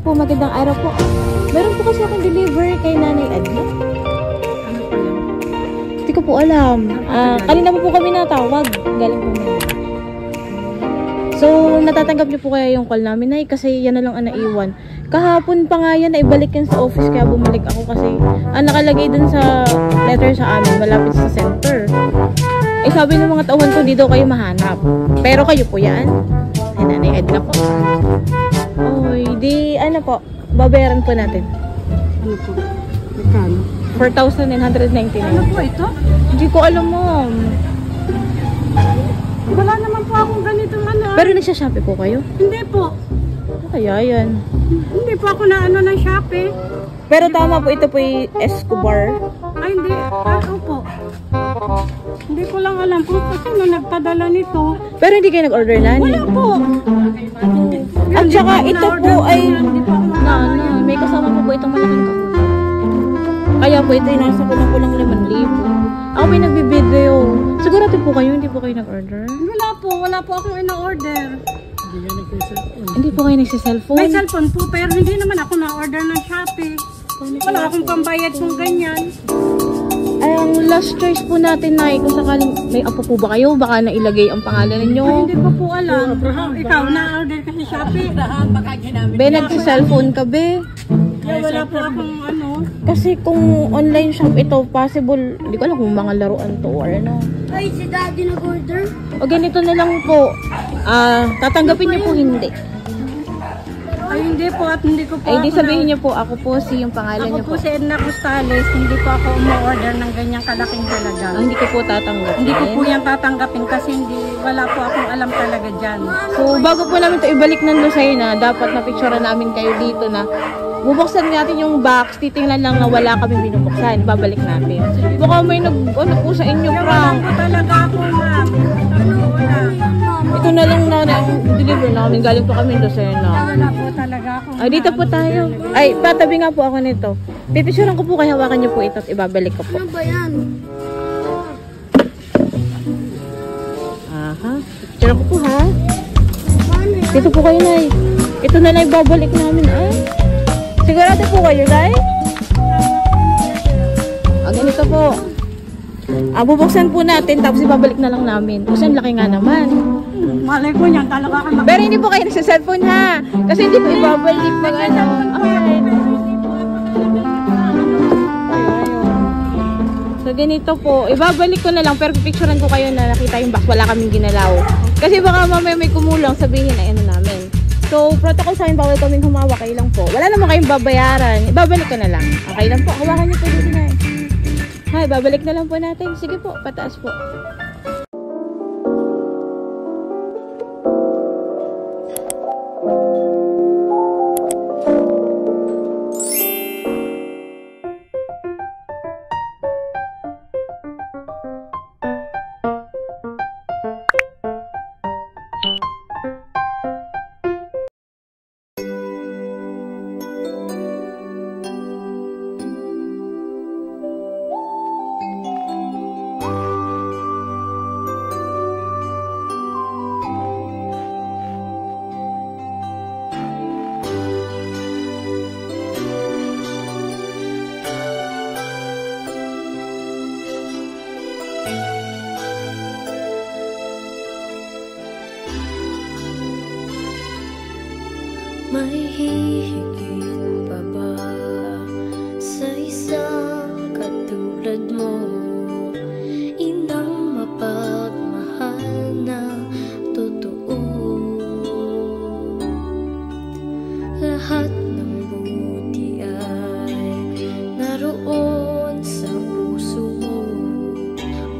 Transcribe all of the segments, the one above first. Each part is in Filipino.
po, magandang araw po. Meron po kasi akong deliver kay Nanay Edna. Ano po yan? Hindi ko po alam. Kanina po kami natawag. Galing po Manila. So, natatanggap niyo po kaya yung call namin, Nay? Kasi yan na lang ang naiwan. Kahapon pa nga yan, ibalik yan sa office. Kaya bumalik ako kasi ang nakalagay dun sa letter sa amin, malapit sa center. Eh, sabi ng mga tauhan ko, di daw kayo mahanap. Pero kayo po yan. Ay, Nanay Edna po. Oy, di, ano po, babayaran po natin. Ano po? Magkano? 4,999. Ano po ito? Hindi ko alam, Mom. Wala naman po akong ganitong ano. Pero nagsha-shopee po kayo? Hindi po. Kaya yan. Hindi po ako na ano ng Shopee. Pero tama po, ito po yung Escobar. Ay, hindi. Ano po? Hindi ko lang alam kung sino nagpadala nito. Pero hindi kayo nag-order na? Wala po. At saka ito po ay Hindi may kasama po itong malaking kahon. Kaya po ito ay nasa kulang-kulang 5,000. Ako may nagbibideo. Sigurado po kayo, hindi po kayo nag-order? Wala po akong ina-order. Hindi po kayo nagsiselfone? May cellphone po, pero hindi naman ako na-order ng Shopee. Wala akong pambayad kung ganyan. Ay, ang last choice po natin, Nay, kung sakaling may apo po ba kayo, baka nailagay ang pangalan ninyo. Ay, hindi ko po alam. Ikaw na-order ka sa Shopee. Be, nagsiselfone ka, be. Wala po akong ano. Kasi kung online shop ito, possible, hindi ko alam kung mga laruan to or ano. Ay, si Daddy nag-order? O ganito na lang po, tatanggapin niyo po hindi. Ay, hindi po at hindi ko po Ay, di sabihin niyo po, ako po si yung pangalan niyo Ako po. po si Edna Costales, hindi po ako umu-order ng ganyang kalaking halaga. Hindi ko po tatanggapin. Hindi ko po yan tatanggapin kasi wala po akong alam talaga dyan. So, bago po namin ito ibalik ng Lucena, dapat na-picturean namin kayo dito na bubuksan natin yung box, titingnan lang na wala kami binubuksan, babalik natin. Baka may ano po sa inyo, Wala prank. po talaga ako, ma'am. Wala. Ito na lang na deliver namin, galing po kami Lucena. Wala po talaga ako. Ay, dito po tayo. Ay, patabi nga po ako nito. Pipicturean ko po, kaya hawakan niyo po ito at ibabalik ko po. Ano ba yan? Aha. Picture ko po, ha? Paano yan? Dito po kayo, Nay. Ito na lang ibabalik namin, ay. Sigurado po kayo, Nay? Ganito po. Bubuksan po natin, tapos ibabalik na lang namin. Kasi ang laki nga naman. Malay ko niyan, talaga ka Pero hindi po kayo nagsa-cellphone, ha? Kasi hindi po ibabalik pag ano. So, ganito po. Ibabalik ko na lang, pero pipicturean ko kayo na nakita yung box. Wala kaming ginalaw. Kasi baka mamaya may kumulang, sabihin na ano namin. So, protocol sa amin, bawal kaming humawak. Kayo lang po. Wala naman kayong babayaran. Ibabalik ko na lang. Okay lang po. Hawakan niyo po dito na. Hay, babalik na lang po natin. Sige po, pataas po. May hihigit pa ba sa isang katulad mo? Inang mapagmahal na totoo. Lahat ng buti ay naroon sa puso mo.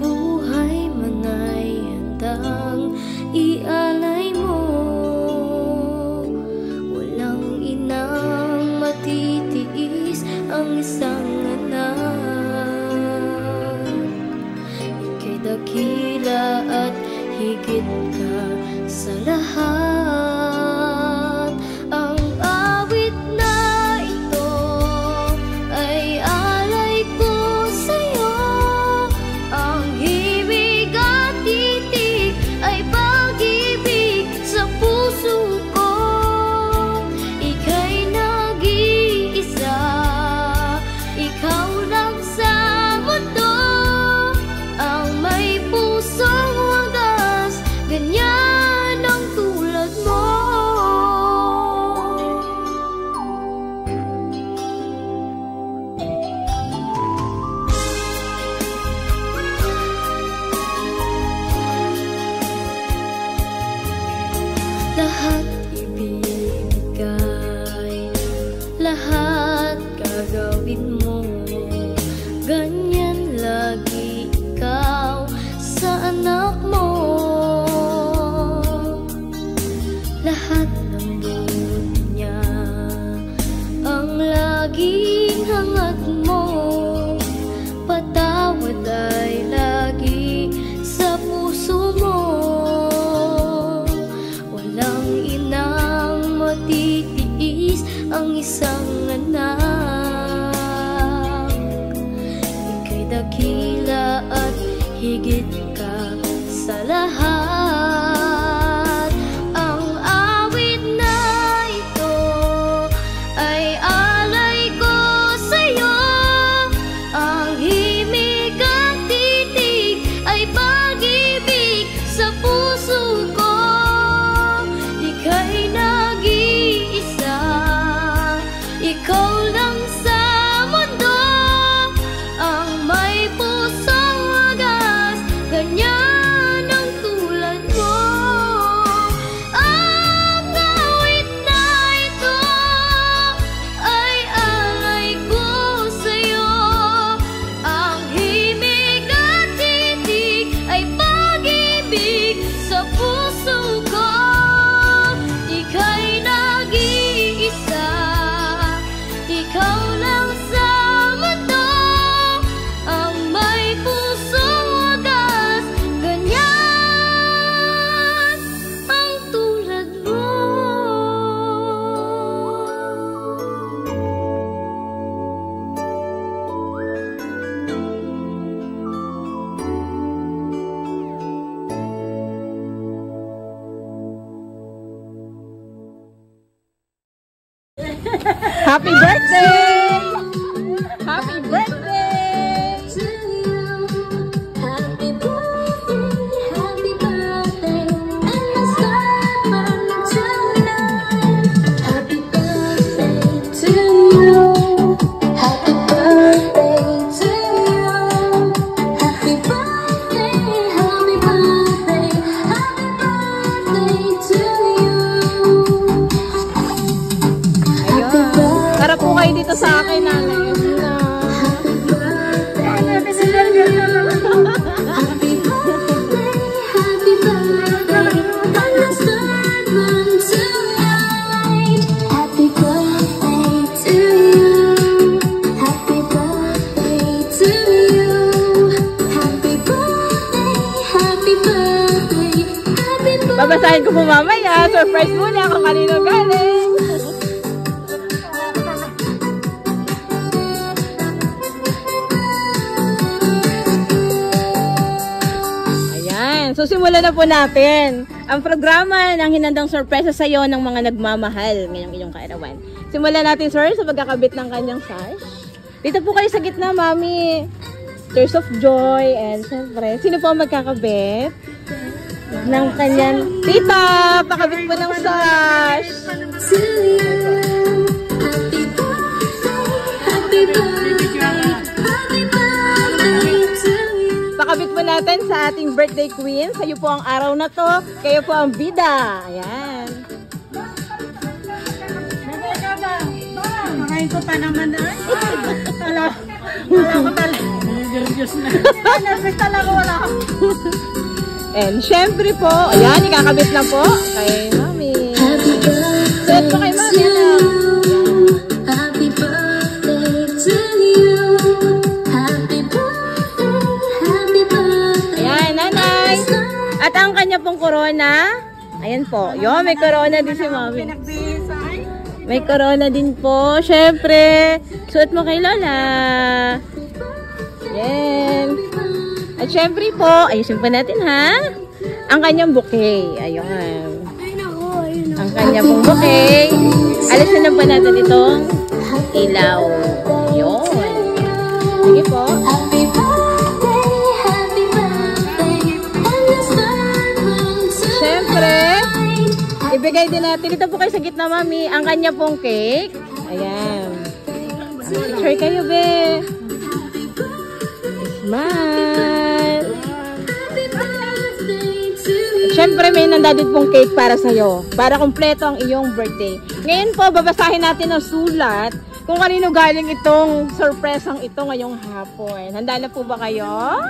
Buhay man ay handang ialay mo. Matitiis ang isang anak. Ika'y dakila at higit ka sa lahat. Ang awit na ito ay alay ko sa'yo. Ang himig at titig ay pag-ibig sa puso ko. Ika'y na lahat gagawin mo. Ganyan lagi ikaw sa anak mo. Lahat ng buod niya ang laging hangat mo. Patawad ay lagi sa puso mo. Walang inang matitiis ang isang anak. Ika'y dakila at higit ka sa lahat. Ang awit na ito ay alay ko sa'yo. Ang himig at titig ay pag-ibig sa puso ko. Ika'y nag-iisa, ikaw lang sa mundo ang may pusong wagas, ganyan ang tulad mo. Ang awit na ito ay alay ko sa'yo. Ang himig at titig ay pag-ibig sa puso ko. Ika'y nag-iisa, ikaw lang sa mundo ang may pusong wagas, ganyan ang tulad mo. Happy birthday! Happy birthday! To you, happy birthday, happy birthday, and let's start tonight. Happy birthday to you, happy birthday to you, happy birthday, happy birthday, happy birthday to you. Ayun. Tara po kayo dito sa akin, nanay. Happy birthday, happy birthday, and let's start tonight. Happy birthday to you, happy birthday to you, happy birthday, happy birthday, happy birthday. Babasahin ko po mamaya. Surprise muna kung kanino galing. Ayan. So, simulan na po natin ang programa ng hinandang sorpresa sa iyo ng mga nagmamahal ngayong iyong kaarawan. Simulan natin, sir, sa pagkakabit ng kanyang sash. Dito po kayo sa gitna, mami. Tears of joy. And, syempre, sino po ang magkakabit ng kanyang tita? Pakabit po ng sash. To you, happy birthday, happy birthday, happy birthday to you. Pakabit po natin sa ating birthday queen. Sa'yo po ang araw na to. Kayo po ang bida. Ayan. Makain ko pa naman na. Wala ko talaga. Nervyos na. Nervyos talaga, wala ko. And syempre po, ayan, ikakabit na po kay mami. Happy birthday Suot po kay mami. to you, happy birthday to you, happy birthday, happy birthday. Ayan, nanay. At ang kanya pong corona, ayan po. Yo, may corona din si mami. Pinagbisay. May corona din po. Syempre, suot mo kay Lola. Yan. At syempre po, ayusin pa natin ha. Ang kanyang bouquet. Ayun. Ang kanyang pong bouquet. Alisin na pa natin itong ilaw. Yun. Sige po. Happy birthday, happy birthday, and let's start Syempre, ibigay din natin. Dito po kayo sa gitna, mami. Ang kanya pong cake. Ayan. Picture kayo, be. Smile. syempre may nandadit pong cake para sa'yo. Para kumpleto ang iyong birthday. Ngayon po, babasahin natin ang sulat kung kanino galing itong surpresang ito ngayong hapon. Handa na po ba kayo?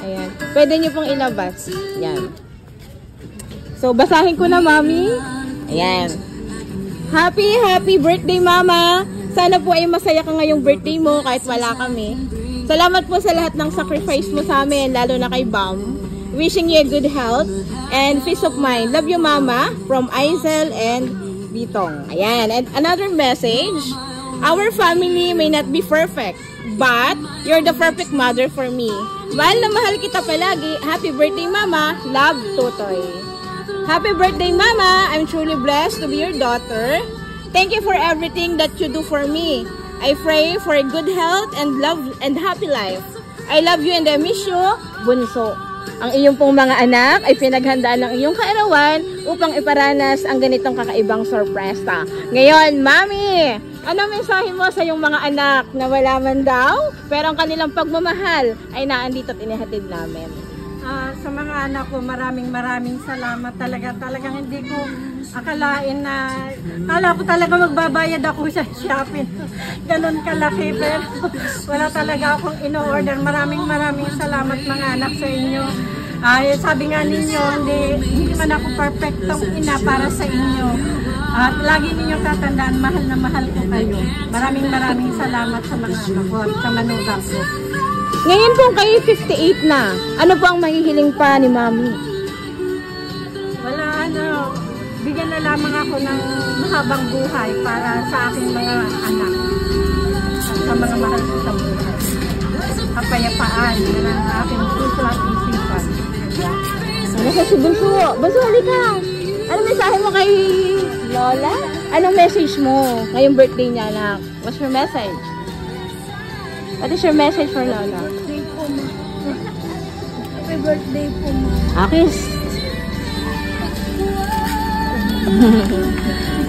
Ayan. Pwede nyo pong ilabas. Ayan. So, basahin ko na, Mami. Ayan. Happy birthday, Mama! Sana po ay masaya ka ngayong birthday mo kahit wala kami. Salamat po sa lahat ng sacrifice mo sa amin, lalo na kay Bam. Wishing you a good health and peace of mind. Love you, Mama. From Aizel and Bitong. Ayan. And another message. Our family may not be perfect, but you're the perfect mother for me. Mahal na mahal kita palagi. Happy birthday, Mama. Love, Totoy. Happy birthday, Mama. I'm truly blessed to be your daughter. Thank you for everything that you do for me. I pray for a good health and love and happy life. I love you and I miss you, Bunso. Ang iyong pong mga anak ay pinaghandaan ng iyong kaarawan upang iparanas ang ganitong kakaibang sorpresa. Ngayon, Mami, ano mensahe mo sa iyong mga anak na wala man daw, pero ang kanilang pagmamahal ay naandito at inihatid namin? Sa mga anak ko, maraming salamat talaga. Talagang hindi ko akalain na, kala ko talaga magbabayad ako sa shopping. Ganon kalaki, pero wala talaga akong in-order. Maraming salamat mga anak sa inyo. Sabi nga ninyo, hindi man ako perfectong ina para sa inyo. At lagi ninyong tatandaan, mahal na mahal ko kayo. Maraming salamat sa mga anak ko at sa manugang ko. Ngayon po kayo 58 na. Ano po ang mahihiling pa ni Mami? Wala bigyan na lamang ako ng mahabang buhay para sa aking mga anak. At sa mga mahal ko sa buhay. Kapayapaan na ng aking puso at isipan. Ano sa si Bunso? Bunso, halika. Anong mensahe mo kay Lola? Anong message mo ngayong birthday niya, anak? What's your message? What is your message for Lola? Birthday po, ma. Happy birthday po, ma. Akis.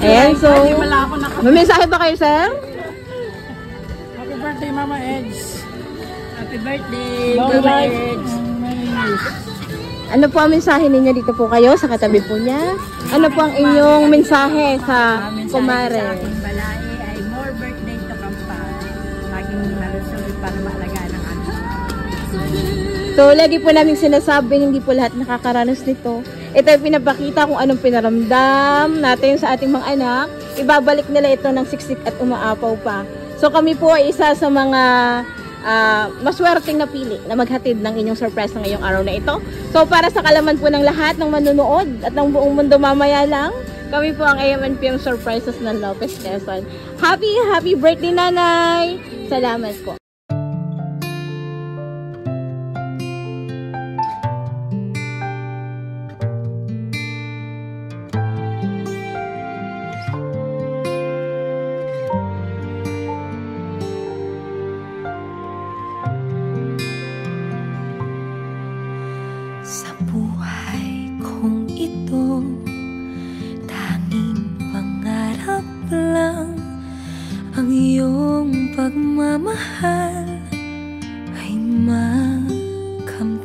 Ayan, so, may mensahe ba kayo, sir? Happy birthday, Mama Eds. Happy birthday, Long Mama life. Eds. Ano po ang mensahe ninyo dito po kayo sa katabi po niya? Ano po ang inyong mensahe sa kumare? Sa aking balai ay more birthday to come pa. Laging malusog para maalagaan ang anak. So, lagi po namin sinasabi, hindi po lahat nakakaranas nito. Ito ay pinapakita kung anong pinaramdam natin sa ating mga anak. Ibabalik nila ito ng siksik at umaapaw pa. So, kami po ay isa sa mga maswerteng napili na maghatid ng inyong surprise na ngayong araw na ito. So, para sa kalaman po ng lahat ng manunood at ng buong mundo mamaya lang, kami po ang AM&PM Surprises ng Lopez Quezon. Happy birthday, Nanay! Salamat po. Sa buhay kong ito, tanging pangarap lang ang iyong pagmamahal ay makamtan.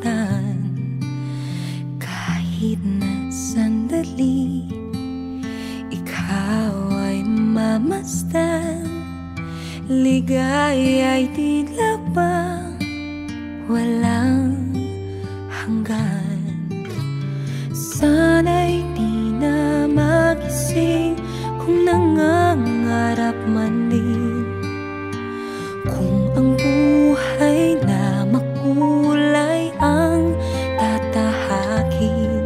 Kahit na sandali, ikaw ay mamasdan. Ligaya ay tila bang walang hanggan. Sana'y di na magising kung nangangarap man din. Kung ang buhay na makulay ang tatahakin.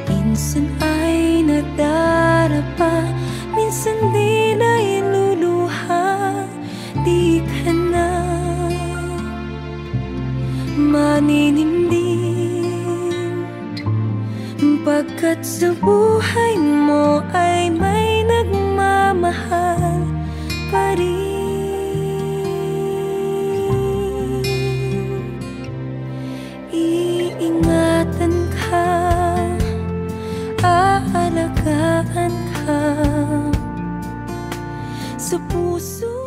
Minsan ay nadarapa, minsan di na iluluha. Di ka na maninindig, pagkat sa buhay mo ay may nagmamahal pa rin. Iingatan ka, aalagaan ka sa puso.